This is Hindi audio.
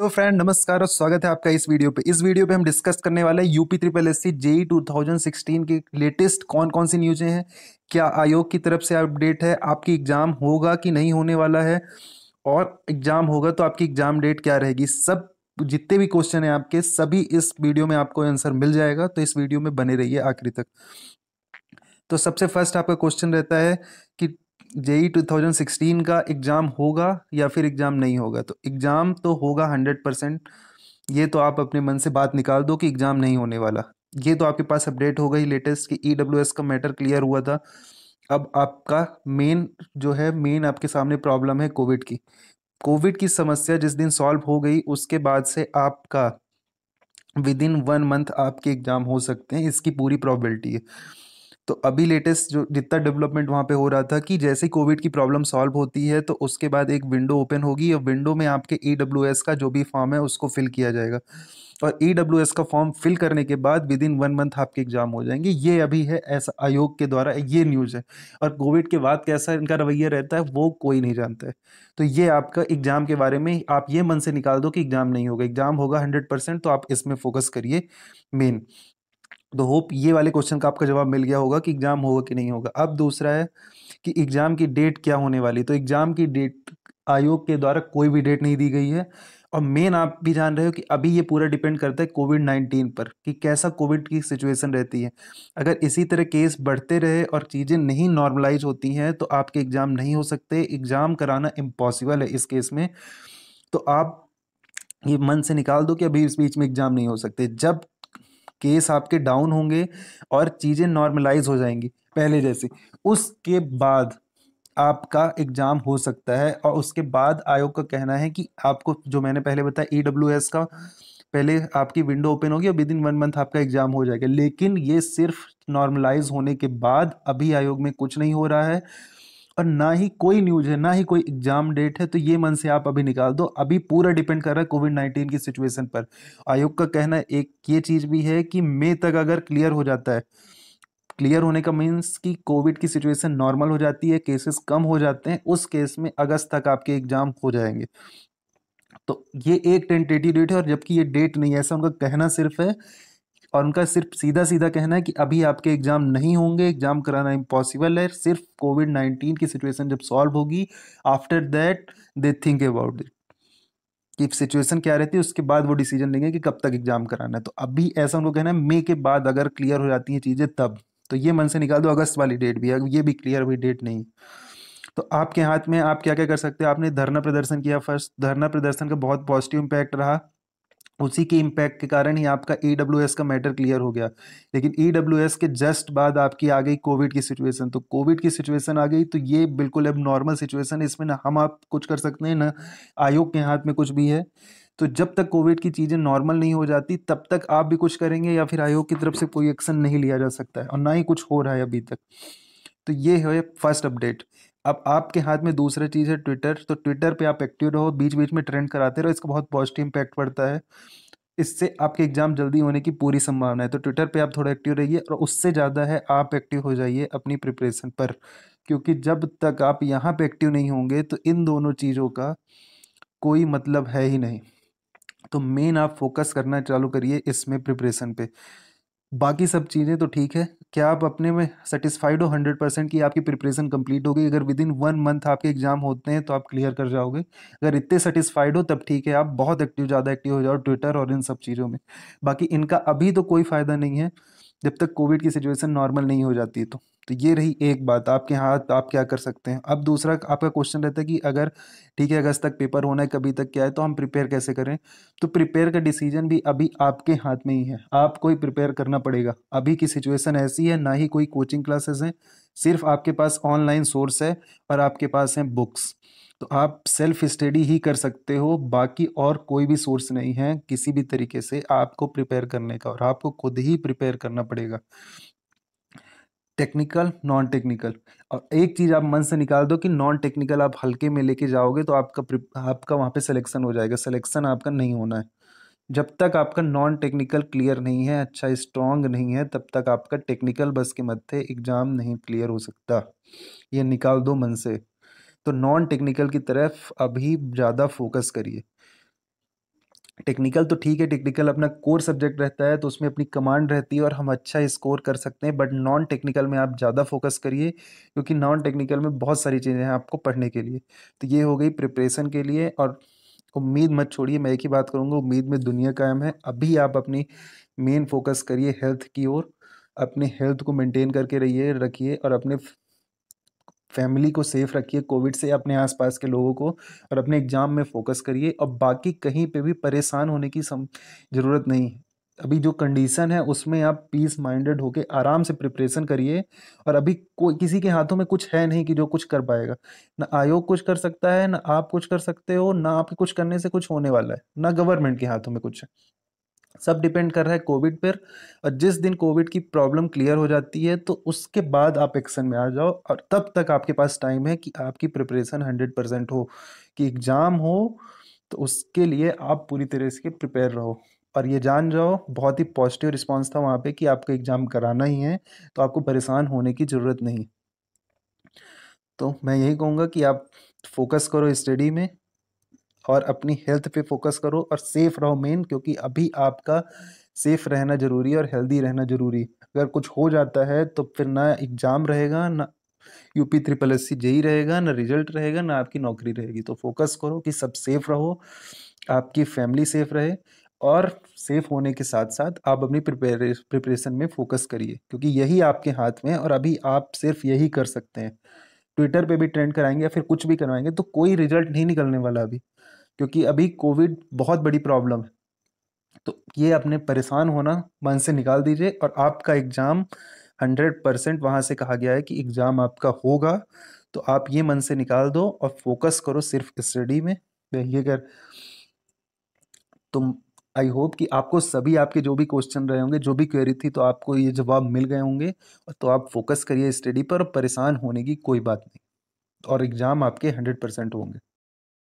तो फ्रेंड नमस्कार और स्वागत है आपका इस वीडियो पे हम डिस्कस करने वाले हैं UP triple S C JE 2016 की लेटेस्ट कौन कौन सी न्यूज़ें हैं। क्या आयोग की तरफ से अपडेट है, आपकी एग्ज़ाम होगा कि नहीं होने वाला है, और एग्ज़ाम होगा तो आपकी एग्ज़ाम डेट क्या रहेगी। सब जितने भी क्वेश्चन हैं आपके सभी इस वीडियो में आपको आंसर मिल जाएगा, तो इस वीडियो में बने रहिए आखिरी तक। तो सबसे फर्स्ट आपका क्वेश्चन रहता है कि जेई 2016 का एग्ज़ाम होगा या फिर एग्ज़ाम नहीं होगा। तो एग्ज़ाम तो होगा 100%। ये तो आप अपने मन से बात निकाल दो कि एग्ज़ाम नहीं होने वाला। ये तो आपके पास अपडेट हो गई लेटेस्ट कि ईडब्ल्यूएस का मैटर क्लियर हुआ था। अब आपका मेन आपके सामने प्रॉब्लम है कोविड की समस्या जिस दिन सॉल्व हो गई उसके बाद से आपका विद इन 1 मंथ आपके एग्ज़ाम हो सकते हैं, इसकी पूरी प्रोबेबिलिटी है। तो अभी लेटेस्ट जो जितना डेवलपमेंट वहाँ पे हो रहा था कि जैसे ही कोविड की प्रॉब्लम सॉल्व होती है तो उसके बाद एक विंडो ओपन होगी और विंडो में आपके ईडब्ल्यूएस का जो भी फॉर्म है उसको फिल किया जाएगा, और ईडब्ल्यूएस का फॉर्म फिल करने के बाद विद इन 1 मंथ आपके एग्जाम हो जाएंगे। ये अभी है, ऐसा आयोग के द्वारा ये न्यूज़ है। और कोविड के बाद कैसा इनका रवैया रहता है वो कोई नहीं जानता है। तो ये आपका एग्जाम के बारे में आप ये मन से निकाल दो कि एग्जाम नहीं होगा, एग्जाम होगा 100%। तो आप इसमें फोकस करिए मेन। तो होप ये वाले क्वेश्चन का आपका जवाब मिल गया होगा कि एग्जाम होगा कि नहीं होगा। अब दूसरा है कि एग्जाम की डेट क्या होने वाली। तो एग्जाम की डेट आयोग के द्वारा कोई भी डेट नहीं दी गई है। और मेन आप भी जान रहे हो कि अभी ये पूरा डिपेंड करता है कोविड-19 पर कि कैसा कोविड की सिचुएशन रहती है। अगर इसी तरह केस बढ़ते रहे और चीज़ें नहीं नॉर्मलाइज होती हैं तो आपके एग्जाम नहीं हो सकते, एग्जाम कराना इम्पॉसिबल है इस केस में। तो आप ये मन से निकाल दो कि अभी इस बीच में एग्जाम नहीं हो सकते। जब केस आपके डाउन होंगे और चीज़ें नॉर्मलाइज हो जाएंगी पहले जैसी, उसके बाद आपका एग्जाम हो सकता है। और उसके बाद आयोग का कहना है कि आपको जो मैंने पहले बताया ईडब्ल्यूएस का पहले आपकी विंडो ओपन होगी और विद इन 1 मंथ आपका एग्जाम हो जाएगा, लेकिन ये सिर्फ नॉर्मलाइज होने के बाद। अभी आयोग में कुछ नहीं हो रहा है और ना ही कोई न्यूज है, ना ही कोई एग्जाम डेट है। तो ये मन से आप अभी निकाल दो, अभी पूरा डिपेंड कर रहा है कोविड-19 की सिचुएशन पर। आयोग का कहना है एक ये चीज भी है कि मई तक अगर क्लियर हो जाता है, क्लियर होने का मीन्स कि कोविड की सिचुएशन नॉर्मल हो जाती है, केसेस कम हो जाते हैं, उस केस में अगस्त तक आपके एग्जाम हो जाएंगे। तो ये एक टेंटेटिव डेट है, और जबकि ये डेट नहीं है, ऐसा उनका कहना सिर्फ है। और उनका सिर्फ सीधा सीधा कहना है कि अभी आपके एग्जाम नहीं होंगे, एग्जाम कराना इम्पॉसिबल है, सिर्फ कोविड-19 की सिचुएशन जब सॉल्व होगी after that they think about it कि सिचुएशन क्या रहती है, उसके बाद वो डिसीजन लेंगे कि कब तक एग्जाम कराना है। तो अभी ऐसा उनको कहना है मई के बाद अगर क्लियर हो जाती हैं चीज़ें तब। तो ये मन से निकाल दो, अगस्त वाली डेट भी है, ये भी क्लियर हुई डेट नहीं। तो आपके हाथ में आप क्या क्या कर सकते हो। आपने धरना प्रदर्शन किया, फर्स्ट धरना प्रदर्शन का बहुत पॉजिटिव इम्पैक्ट रहा, उसी के इम्पैक्ट के कारण ही आपका ईडब्ल्यूएस का मैटर क्लियर हो गया। लेकिन ईडब्ल्यूएस के जस्ट बाद आपकी आ गई कोविड की सिचुएशन। तो कोविड की सिचुएशन आ गई तो ये बिल्कुल अब नॉर्मल सिचुएशन है, इसमें ना हम आप कुछ कर सकते हैं ना आयोग के हाथ में कुछ भी है। तो जब तक कोविड की चीज़ें नॉर्मल नहीं हो जाती तब तक आप भी कुछ करेंगे या फिर आयोग की तरफ से कोई एक्शन नहीं लिया जा सकता है, और ना ही कुछ हो रहा है अभी तक। तो ये है फर्स्ट अपडेट। अब आपके हाथ में दूसरा चीज़ है ट्विटर। तो ट्विटर पे आप एक्टिव रहो, बीच बीच में ट्रेंड कराते रहो, इसका बहुत पॉजिटिव इम्पैक्ट पड़ता है। इससे आपके एग्जाम जल्दी होने की पूरी संभावना है। तो ट्विटर पे आप थोड़ा एक्टिव रहिए, और उससे ज़्यादा है आप एक्टिव हो जाइए अपनी प्रिपरेशन पर, क्योंकि जब तक आप यहाँ पे एक्टिव नहीं होंगे तो इन दोनों चीज़ों का कोई मतलब है ही नहीं। तो मेन आप फोकस करना चालू करिए इसमें प्रिपरेशन पे। बाकी सब चीज़ें तो ठीक है। क्या आप अपने में सेटिस्फाइड हो 100% कि आपकी प्रिपरेशन कंप्लीट हो गई? अगर विद इन 1 मंथ आपके एग्जाम होते हैं तो आप क्लियर कर जाओगे। अगर इतने सेटिस्फाइड हो तब ठीक है, आप बहुत एक्टिव, ज़्यादा एक्टिव हो जाओ ट्विटर और इन सब चीज़ों में। बाकी इनका अभी तो कोई फ़ायदा नहीं है जब तक कोविड की सिचुएशन नॉर्मल नहीं हो जाती। तो ये रही एक बात, आपके हाथ आप क्या कर सकते हैं। अब दूसरा आपका क्वेश्चन रहता है कि अगर ठीक है अगस्त तक पेपर होना है, कभी तक क्या है, तो हम प्रिपेयर कैसे करें। तो प्रिपेयर का डिसीजन भी अभी आपके हाथ में ही है, आपको ही प्रिपेयर करना पड़ेगा। अभी की सिचुएशन ऐसी है, ना ही कोई कोचिंग क्लासेस हैं, सिर्फ आपके पास ऑनलाइन सोर्स है और आपके पास हैं बुक्स। तो आप सेल्फ स्टडी ही कर सकते हो, बाकी और कोई भी सोर्स नहीं है किसी भी तरीके से आपको प्रिपेयर करने का, और आपको खुद ही प्रिपेयर करना पड़ेगा, टेक्निकल नॉन टेक्निकल। और एक चीज़ आप मन से निकाल दो कि नॉन टेक्निकल आप हल्के में लेके जाओगे तो आपका वहाँ पे सिलेक्शन हो जाएगा, सिलेक्शन आपका नहीं होना है। जब तक आपका नॉन टेक्निकल क्लियर नहीं है, अच्छा स्ट्रांग नहीं है, तब तक आपका टेक्निकल बस के मत्थे एग्जाम नहीं क्लियर हो सकता। ये निकाल दो मन से। तो नॉन टेक्निकल की तरफ अभी ज़्यादा फोकस करिए। टेक्निकल तो ठीक है, टेक्निकल अपना कोर सब्जेक्ट रहता है तो उसमें अपनी कमांड रहती है और हम अच्छा स्कोर कर सकते हैं, बट नॉन टेक्निकल में आप ज़्यादा फोकस करिए क्योंकि नॉन टेक्निकल में बहुत सारी चीज़ें हैं आपको पढ़ने के लिए। तो ये हो गई प्रिपरेशन के लिए। और उम्मीद मत छोड़िए, मैं एक ही बात करूँगा, उम्मीद में दुनिया कायम है। अभी आप अपनी मेन फोकस करिए हेल्थ की ओर, अपने हेल्थ को मेंटेन करके रखिए और अपने फैमिली को सेफ रखिए कोविड से, अपने आसपास के लोगों को, और अपने एग्जाम में फोकस करिए। और बाकी कहीं पे भी परेशान होने की ज़रूरत नहीं है। अभी जो कंडीशन है उसमें आप पीस माइंडेड होके आराम से प्रिपरेशन करिए। और अभी कोई किसी के हाथों में कुछ है नहीं कि जो कुछ कर पाएगा। ना आयोग कुछ कर सकता है, ना आप कुछ कर सकते हो, ना आपके कुछ करने से कुछ होने वाला है, ना गवर्नमेंट के हाथों में कुछ है। सब डिपेंड कर रहा है कोविड पर। और जिस दिन कोविड की प्रॉब्लम क्लियर हो जाती है तो उसके बाद आप एक्शन में आ जाओ, और तब तक आपके पास टाइम है कि आपकी प्रिपरेशन 100% हो, कि एग्ज़ाम हो तो उसके लिए आप पूरी तरह से प्रिपेयर रहो। और ये जान जाओ, बहुत ही पॉजिटिव रिस्पांस था वहाँ पे कि आपको एग्ज़ाम कराना ही है, तो आपको परेशान होने की ज़रूरत नहीं। तो मैं यही कहूँगा कि आप फोकस करो स्टडी में और अपनी हेल्थ पे फोकस करो और सेफ रहो मेन, क्योंकि अभी आपका सेफ रहना जरूरी है और हेल्दी रहना जरूरी है। अगर कुछ हो जाता है तो फिर ना एग्जाम रहेगा, ना UP triple S C JE रहेगा, ना रिजल्ट रहेगा, ना आपकी नौकरी रहेगी। तो फोकस करो कि सब सेफ रहो, आपकी फैमिली सेफ रहे, और सेफ होने के साथ साथ आप अपनी प्रिपरेशन में फोकस करिए, क्योंकि यही आपके हाथ में है और अभी आप सिर्फ यही कर सकते हैं। ट्विटर पे भी ट्रेंड कराएंगे या फिर कुछ भी करवाएंगे तो कोई रिजल्ट नहीं निकलने वाला अभी, क्योंकि अभी कोविड बहुत बड़ी प्रॉब्लम है। तो ये अपने परेशान होना मन से निकाल दीजिए, और आपका एग्ज़ाम 100% वहाँ से कहा गया है कि एग्ज़ाम आपका होगा। तो आप ये मन से निकाल दो और फोकस करो सिर्फ स्टडी में। ये अगर तुम, आई होप कि आपको सभी आपके जो भी क्वेश्चन रहे होंगे, जो भी क्वेरी थी, तो आपको ये जवाब मिल गए होंगे। तो आप फोकस करिए स्टडी पर, और परेशान होने की कोई बात नहीं, और एग्ज़ाम आपके 100% होंगे।